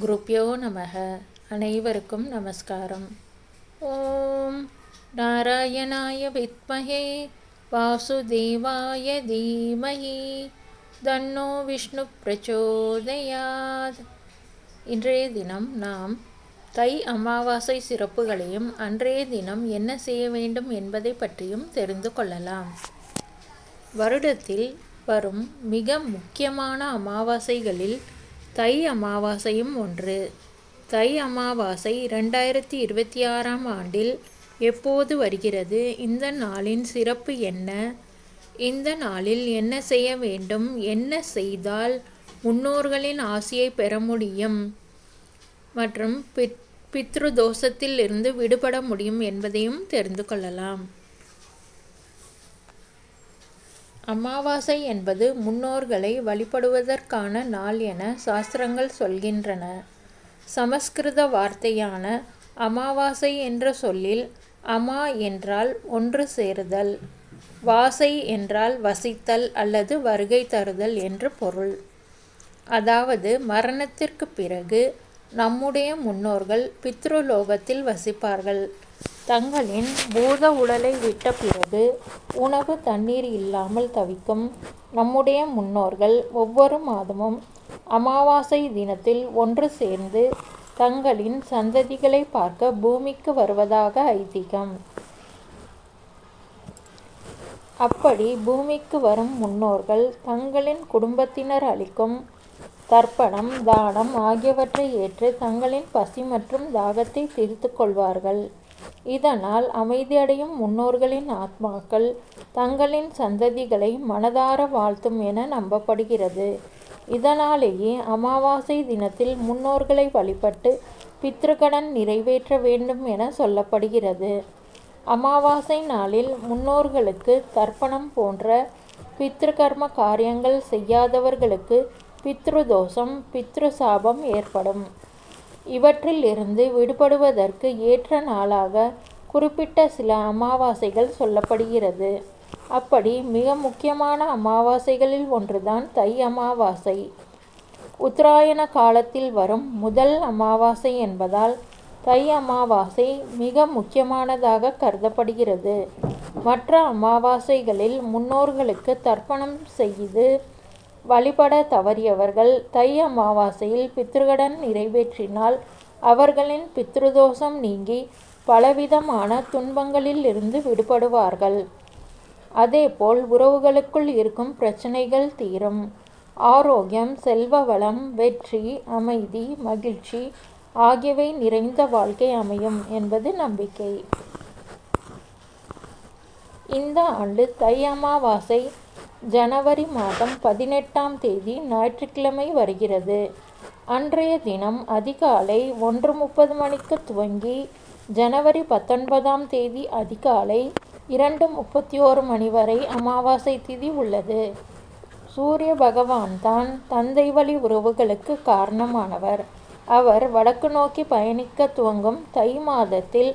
குருப்யோ நமக. அனைவருக்கும் நமஸ்காரம். ஓம் நாராயணாய வித்மஹே வாசுதேவாய தீமஹி தன்னோ விஷ்ணு பிரச்சோதயாத். இன்றைய தினம் நாம் தை அமாவாசை சிறப்புகளையும் அன்றைய தினம் என்ன செய்ய வேண்டும் என்பதை பற்றியும் தெரிந்து கொள்ளலாம். வருடத்தில் வரும் மிக முக்கியமான அமாவாசைகளில் தை அமாவாசையும் ஒன்று. தை அமாவாசை 2026ஆம் ஆண்டில் எப்போது வருகிறது? இந்த நாளின் சிறப்பு என்ன? இந்த நாளில் என்ன செய்ய வேண்டும்? என்ன செய்தால் முன்னோர்களின் ஆசியை பெற முடியும் மற்றும் பித்ரு தோஷத்தில் இருந்து விடுபட முடியும் என்பதையும் தெரிந்து கொள்ளலாம். அமாவாசை என்பது முன்னோர்களை வழிபடுவதற்கான நாள் என சாஸ்திரங்கள் சொல்கின்றன. சமஸ்கிருத வார்த்தையான அமாவாசை என்ற சொல்லில் அமா என்றால் ஒன்று சேருதல், வாசை என்றால் வசித்தல் அல்லது வருகை தருதல் என்று பொருள். அதாவது மரணத்திற்கு பிறகு நம்முடைய முன்னோர்கள் பித்ருலோகத்தில் வசிப்பார்கள். தங்களின் பூத உடலை விட்ட பிறகு உணவு தண்ணீர் இல்லாமல் தவிக்கும் நம்முடைய முன்னோர்கள் ஒவ்வொரு மாதமும் அமாவாசை தினத்தில் ஒன்று சேர்ந்து தங்களின் சந்ததிகளை பார்க்க பூமிக்கு வருவதாக ஐதீகம். அப்படி பூமிக்கு வரும் முன்னோர்கள் தங்களின் குடும்பத்தினர் அளிக்கும் தர்ப்பணம், தானம் ஆகியவற்றை ஏற்று தங்களின் பசி மற்றும் தாகத்தை தீர்த்து கொள்வார்கள். இதனால் அமைதியடையும் முன்னோர்களின் ஆத்மாக்கள் தங்களின் சந்ததிகளை மனதார வாழ்த்தும் என நம்பப்படுகிறது. இதனாலேயே அமாவாசை தினத்தில் முன்னோர்களை வழிபட்டு பித்ருக்கடன் நிறைவேற்ற வேண்டும் என சொல்லப்படுகிறது. அமாவாசை நாளில் முன்னோர்களுக்கு தர்ப்பணம் போன்ற பித்ருகர்ம காரியங்கள் செய்யாதவர்களுக்கு பித்ரு தோஷம், பித்ரு சாபம் ஏற்படும். இவற்றில் இருந்து விடுபடுவதற்கு ஏற்ற நாளாக குறிப்பிட்ட சில அமாவாசைகள் சொல்லப்படுகிறது. அப்படி மிக முக்கியமான அமாவாசைகளில் ஒன்றுதான் தை அமாவாசை. உத்தராயண காலத்தில் வரும் முதல் அமாவாசை என்பதால் தை அமாவாசை மிக முக்கியமானதாக கருதப்படுகிறது. மற்ற அமாவாசைகளில் முன்னோர்களுக்கு தர்ப்பணம் செய்து வழிபட தவறியவர்கள் தை அமாவாசையில் பித்ருக்கடன் நிறைவேற்றினால் அவர்களின் பித்ருதோஷம் நீங்கி பலவிதமான துன்பங்களில் இருந்து விடுபடுவார்கள். அதேபோல் உறவுகளுக்குள் இருக்கும் பிரச்சனைகள் தீரும். ஆரோக்கியம், செல்வ வளம், வெற்றி, அமைதி, மகிழ்ச்சி ஆகியவை நிறைந்த வாழ்க்கை அமையும் என்பது நம்பிக்கை. இந்த ஆண்டு தை அமாவாசை ஜனவரி மாதம் 18ஆம் தேதி ஞாயிற்றுக்கிழமை வருகிறது. அன்றைய தினம் அதிகாலை 1:30 மணிக்கு துவங்கி ஜனவரி 19ஆம் தேதி அதிகாலை 2:31 மணி வரை அமாவாசை திதி உள்ளது. சூரிய பகவான் தான் தந்தை வழி உறவுகளுக்கு காரணமானவர். அவர் வடக்கு நோக்கி பயணிக்க துவங்கும் தை மாதத்தில்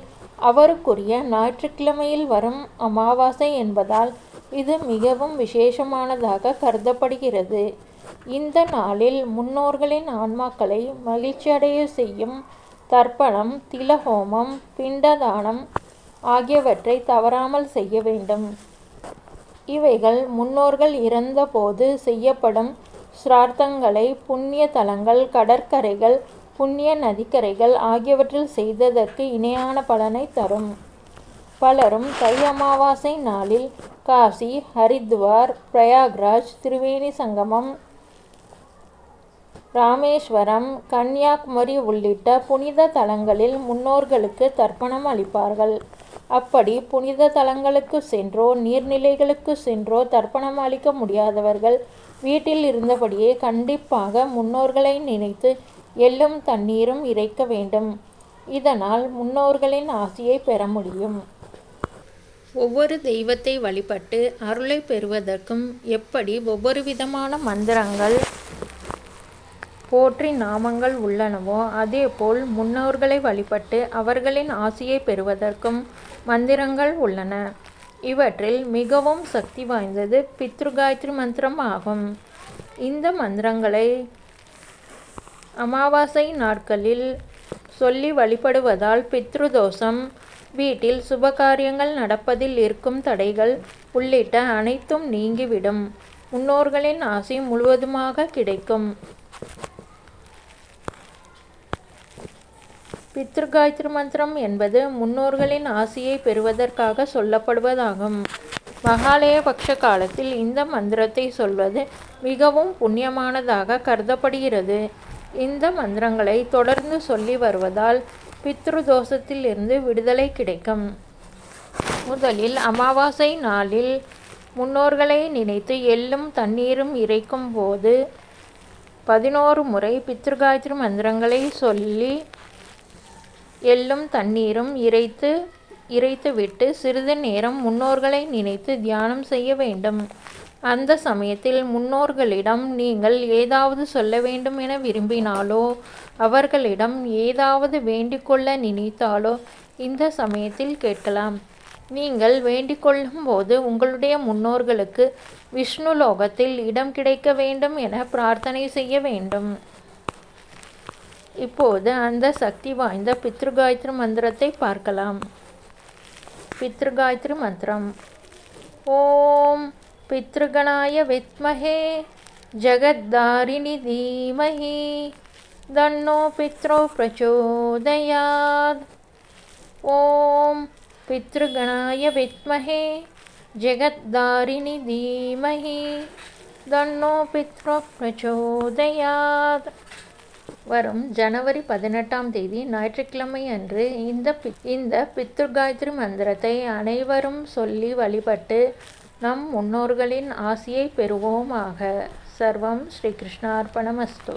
அவருக்குரிய ஞாயிற்றுக்கிழமையில் வரும் அமாவாசை என்பதால் இது மிகவும் விசேஷமானதாக கருதப்படுகிறது. இந்த நாளில் முன்னோர்களின் ஆன்மாக்களை மகிழ்ச்சியடைய செய்யும் தர்ப்பணம், திலஹோமம், பிண்டதானம் ஆகியவற்றை தவறாமல் செய்ய வேண்டும். இவைகள் முன்னோர்கள் இறந்த போது செய்யப்படும் சிரார்த்தங்களை புண்ணிய தலங்கள், கடற்கரைகள், புண்ணிய நதிக்கரைகள் ஆகியவற்றில் செய்ததற்கு இணையான பலனை தரும். பலரும் தை அமாவாசை நாளில் காசி, ஹரித்வார், பிரயாக்ராஜ், திரிவேணி சங்கமம், ராமேஸ்வரம், கன்னியாகுமரி உள்ளிட்ட புனித தலங்களில் முன்னோர்களுக்கு தர்ப்பணம் அளிப்பார்கள். அப்படி புனித தலங்களுக்கு சென்றோ நீர்நிலைகளுக்கு சென்றோ தர்ப்பணம் அளிக்க முடியாதவர்கள் வீட்டில் இருந்தபடியே கண்டிப்பாக முன்னோர்களை நினைத்து எள்ளும் தண்ணீரும் இறைக்க வேண்டும். இதனால் முன்னோர்களின் ஆசியை பெற முடியும். ஒவ்வொரு தெய்வத்தை வழிபட்டு அருளை பெறுவதற்கும் எப்படி ஒவ்வொரு விதமான மந்திரங்கள், போற்றி நாமங்கள் உள்ளனவோ அதேபோல் முன்னோர்களை வழிபட்டு அவர்களின் ஆசியை பெறுவதற்கும் மந்திரங்கள் உள்ளன. இவற்றில் மிகவும் சக்தி வாய்ந்தது பித்ரு காயத்ரி மந்திரம் ஆகும். இந்த மந்திரங்களை அமாவாசை நாட்களில் சொல்லி வழிபடுவதால் பித்ருதோஷம், வீட்டில் சுபகாரியங்கள் நடப்பதில் இருக்கும் தடைகள் உள்ளிட்ட அனைத்தும் நீங்கிவிடும். முன்னோர்களின் ஆசி முழுவதுமாக கிடைக்கும். பித்ருகாயத்ரி மந்திரம் என்பது முன்னோர்களின் ஆசியை பெறுவதற்காக சொல்லப்படுவதாகும். மகாலய பட்ச காலத்தில் இந்த மந்திரத்தை சொல்வது மிகவும் புண்ணியமானதாக கருதப்படுகிறது. இந்த மந்திரங்களை தொடர்ந்து சொல்லி வருவதால் பித்ருதோஷத்தில் இருந்து விடுதலை கிடைக்கும். முதலில் அமாவாசை நாளில் முன்னோர்களை நினைத்து எள்ளும் தண்ணீரும் இறைக்கும் போது 11 முறை பித்ருகாயத்ரி மந்திரங்களை சொல்லி எள்ளும் தண்ணீரும் இறைத்துவிட்டு சிறிது நேரம் முன்னோர்களை நினைத்து தியானம் செய்ய வேண்டும். அந்த சமயத்தில் முன்னோர்களிடம் நீங்கள் ஏதாவது சொல்ல வேண்டும் என விரும்பினாலோ அவர்களிடம் ஏதாவது வேண்டிக்கொள்ள நினைத்தாலோ இந்த சமயத்தில் கேட்கலாம். நீங்கள் வேண்டிக்கொள்ளும் போது உங்களுடைய முன்னோர்களுக்கு விஷ்ணு லோகத்தில் இடம் கிடைக்க வேண்டும் என பிரார்த்தனை செய்ய வேண்டும். இப்போது அந்த சக்தி வாய்ந்த பித்ருகாயத்ரி மந்திரத்தை பார்க்கலாம். பித்ருகாயத்ரி மந்திரம். ஓம் பித்ருகணாய வித்மஹே ஜகத்தாரிணி தீமஹி தன்னோ பித்ரோ பிரச்சோதயாத். ஓம் பித்ருகணாய வித்மஹே ஜகத்தாரிணி தீமஹி தன்னோ பித்ரோ பிரச்சோதயாத். வரும் ஜனவரி 18ஆம் தேதி ஞாயிற்றுக்கிழமை அன்று இந்த பித்ருகாயத்ரி மந்திரத்தை அனைவரும் சொல்லி வழிபட்டு நம் முன்னோர்களின் ஆசியை பெறுவோமாக. சர்வம் ஸ்ரீ கிருஷ்ணார்ப்பணமஸ்து.